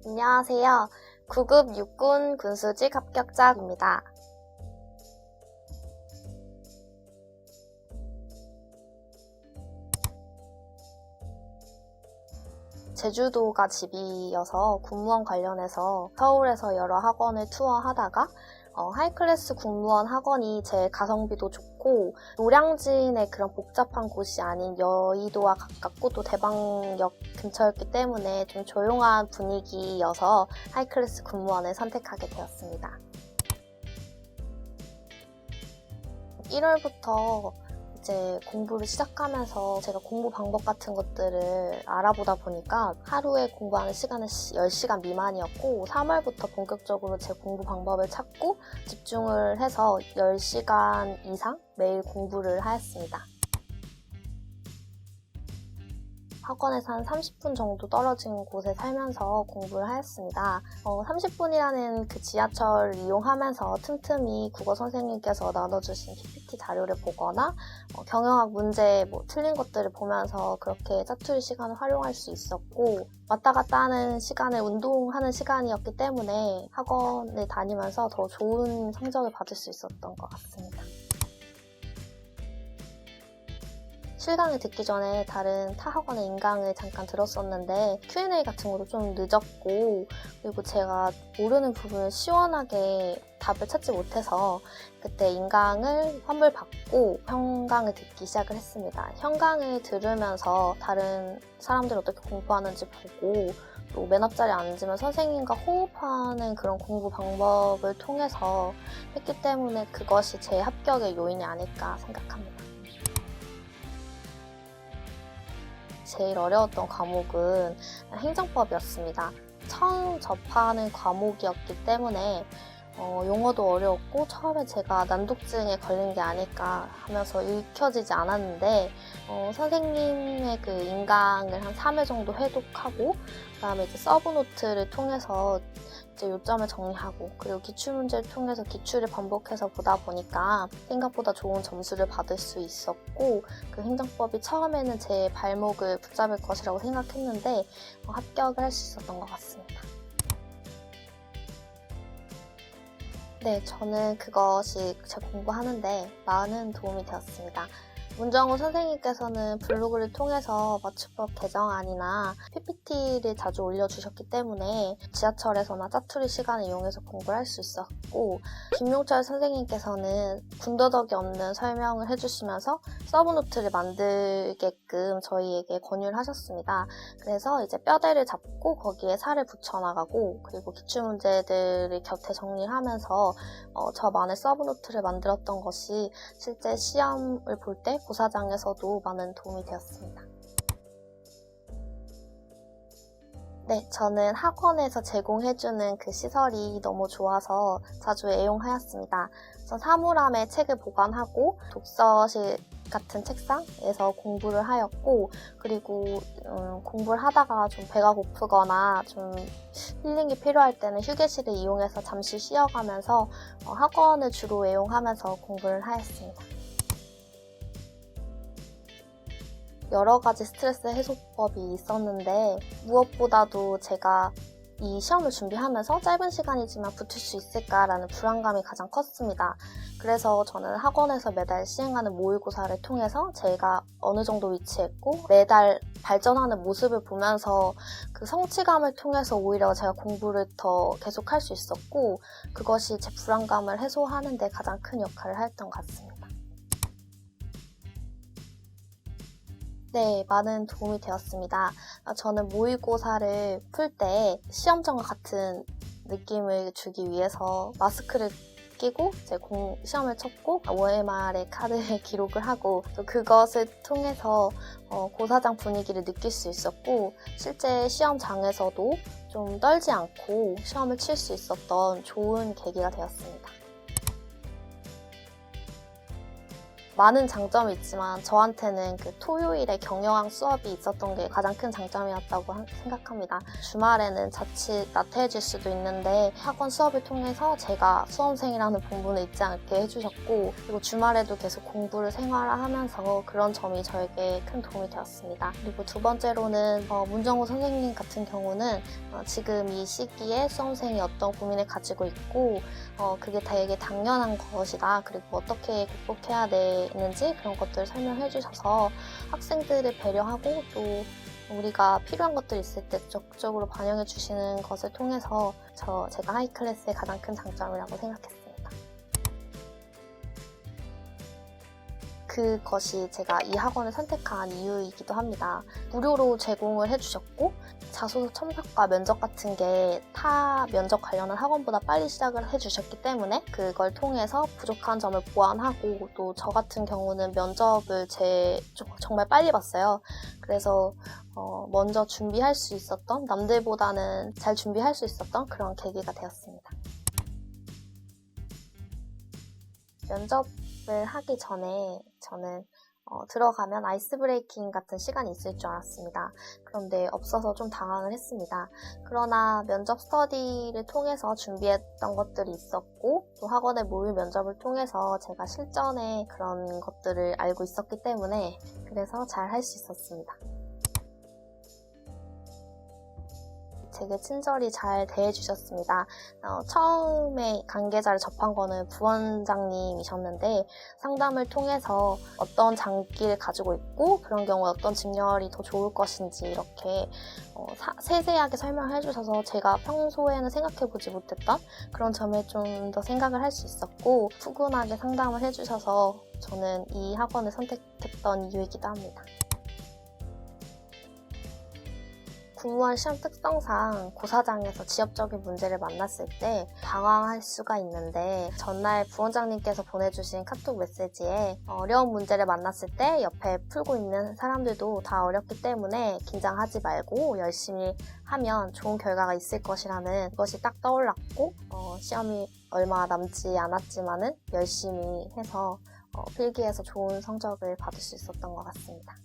안녕하세요. 9급 육군 군수직 합격자입니다. 제주도가 집이어서 군무원 관련해서 서울에서 여러 학원을 투어하다가 하이클래스 군무원 학원이 제 가성비도 좋고 노량진의 그런 복잡한 곳이 아닌 여의도와 가깝고 또 대방역 근처였기 때문에 좀 조용한 분위기여서 하이클래스 군무원을 선택하게 되었습니다. 1월부터 이제 공부를 시작하면서 제가 공부 방법 같은 것들을 알아보다 보니까 하루에 공부하는 시간은 10시간 미만이었고 3월부터 본격적으로 제 공부 방법을 찾고 집중을 해서 10시간 이상 매일 공부를 하였습니다. 학원에서 한 30분 정도 떨어진 곳에 살면서 공부를 하였습니다. 30분이라는 그 지하철을 이용하면서 틈틈이 국어 선생님께서 나눠주신 PPT 자료를 보거나 경영학 문제 틀린 것들을 보면서 그렇게 짜투리 시간을 활용할 수 있었고 왔다 갔다 하는 시간을 운동하는 시간이었기 때문에 학원을 다니면서 더 좋은 성적을 받을 수 있었던 것 같습니다. 실강을 듣기 전에 다른 타 학원의 인강을 잠깐 들었었는데 Q&A 같은 것도 좀 늦었고 그리고 제가 모르는 부분을 시원하게 답을 찾지 못해서 그때 인강을 환불받고 현강을 듣기 시작을 했습니다. 현강을 들으면서 다른 사람들이 어떻게 공부하는지 보고 또 맨 앞자리에 앉으면 선생님과 호흡하는 그런 공부 방법을 통해서 했기 때문에 그것이 제 합격의 요인이 아닐까 생각합니다. 제일 어려웠던 과목은 행정법이었습니다. 처음 접하는 과목이었기 때문에 용어도 어려웠고 처음에 제가 난독증에 걸린 게 아닐까 하면서 읽혀지지 않았는데 선생님의 그 인강을 한 3회 정도 회독하고 그다음에 이제 서브노트를 통해서 이제 요점을 정리하고 그리고 기출문제를 통해서 기출을 반복해서 보다 보니까 생각보다 좋은 점수를 받을 수 있었고 그 행정법이 처음에는 제 발목을 붙잡을 것이라고 생각했는데 합격을 할 수 있었던 것 같습니다. 네, 저는 그것이 제 공부하는데 많은 도움이 되었습니다. 문정호 선생님께서는 블로그를 통해서 맞춤법 개정안이나 PPT를 자주 올려주셨기 때문에 지하철에서나 짜투리 시간을 이용해서 공부를 할 수 있었고 김용철 선생님께서는 군더더기 없는 설명을 해주시면서 서브노트를 만들게끔 저희에게 권유를 하셨습니다. 그래서 이제 뼈대를 잡고 거기에 살을 붙여나가고 그리고 기출문제들을 곁에 정리를 하면서 저만의 서브노트를 만들었던 것이 실제 시험을 볼 때 고사장에서도 많은 도움이 되었습니다. 네, 저는 학원에서 제공해주는 그 시설이 너무 좋아서 자주 애용하였습니다. 전 사물함에 책을 보관하고 독서실 같은 책상에서 공부를 하였고 그리고 공부를 하다가 좀 배가 고프거나 좀 힐링이 필요할 때는 휴게실을 이용해서 잠시 쉬어가면서 학원을 주로 애용하면서 공부를 하였습니다. 여러 가지 스트레스 해소법이 있었는데 무엇보다도 제가 이 시험을 준비하면서 짧은 시간이지만 붙을 수 있을까라는 불안감이 가장 컸습니다. 그래서 저는 학원에서 매달 시행하는 모의고사를 통해서 제가 어느 정도 위치했고 매달 발전하는 모습을 보면서 그 성취감을 통해서 오히려 제가 공부를 더 계속할 수 있었고 그것이 제 불안감을 해소하는 데 가장 큰 역할을 했던 것 같습니다. 네, 많은 도움이 되었습니다. 저는 모의고사를 풀 때 시험장과 같은 느낌을 주기 위해서 마스크를 끼고 제 시험을 쳤고 OMR의 카드에 기록을 하고 또 그것을 통해서 고사장 분위기를 느낄 수 있었고 실제 시험장에서도 좀 떨지 않고 시험을 칠 수 있었던 좋은 계기가 되었습니다. 많은 장점이 있지만 저한테는 그 토요일에 경영학 수업이 있었던 게 가장 큰 장점이었다고 생각합니다. 주말에는 자칫 나태해질 수도 있는데 학원 수업을 통해서 제가 수험생이라는 본분을 잊지 않게 해주셨고, 그리고 주말에도 계속 공부를 생활화하면서 그런 점이 저에게 큰 도움이 되었습니다. 그리고 두 번째로는 문정호 선생님 같은 경우는 지금 이 시기에 수험생이 어떤 고민을 가지고 있고 그게 되게 당연한 것이다. 그리고 어떻게 극복해야 되는지 그런 것들을 설명해 주셔서 학생들을 배려하고 또 우리가 필요한 것들 있을 때 적극적으로 반영해 주시는 것을 통해서 제가 하이클래스의 가장 큰 장점이라고 생각했습니다. 그것이 제가 이 학원을 선택한 이유이기도 합니다. 무료로 제공을 해주셨고 자소서 첨삭과 면접 같은 게 타 면접 관련한 학원보다 빨리 시작을 해주셨기 때문에 그걸 통해서 부족한 점을 보완하고, 또 저 같은 경우는 면접을 정말 빨리 봤어요. 그래서 먼저 준비할 수 있었던, 남들보다는 잘 준비할 수 있었던 그런 계기가 되었습니다. 면접을 하기 전에 저는 들어가면 아이스 브레이킹 같은 시간이 있을 줄 알았습니다. 그런데 없어서 좀 당황을 했습니다. 그러나 면접 스터디를 통해서 준비했던 것들이 있었고, 또 학원의 모의 면접을 통해서 제가 실전에 그런 것들을 알고 있었기 때문에 그래서 잘 할 수 있었습니다. 되게 친절히 잘 대해주셨습니다. 처음에 관계자를 접한 거는 부원장님이셨는데 상담을 통해서 어떤 장기를 가지고 있고 그런 경우에 어떤 직렬이 더 좋을 것인지 이렇게 세세하게 설명해 주셔서 제가 평소에는 생각해보지 못했던 그런 점에 좀 더 생각을 할 수 있었고, 푸근하게 상담을 해주셔서 저는 이 학원을 선택했던 이유이기도 합니다. 공무원 시험 특성상 고사장에서 지엽적인 문제를 만났을 때 당황할 수가 있는데, 전날 부원장님께서 보내주신 카톡 메시지에 어려운 문제를 만났을 때 옆에 풀고 있는 사람들도 다 어렵기 때문에 긴장하지 말고 열심히 하면 좋은 결과가 있을 것이라는 것이 딱 떠올랐고, 시험이 얼마 남지 않았지만은 열심히 해서 필기에서 좋은 성적을 받을 수 있었던 것 같습니다.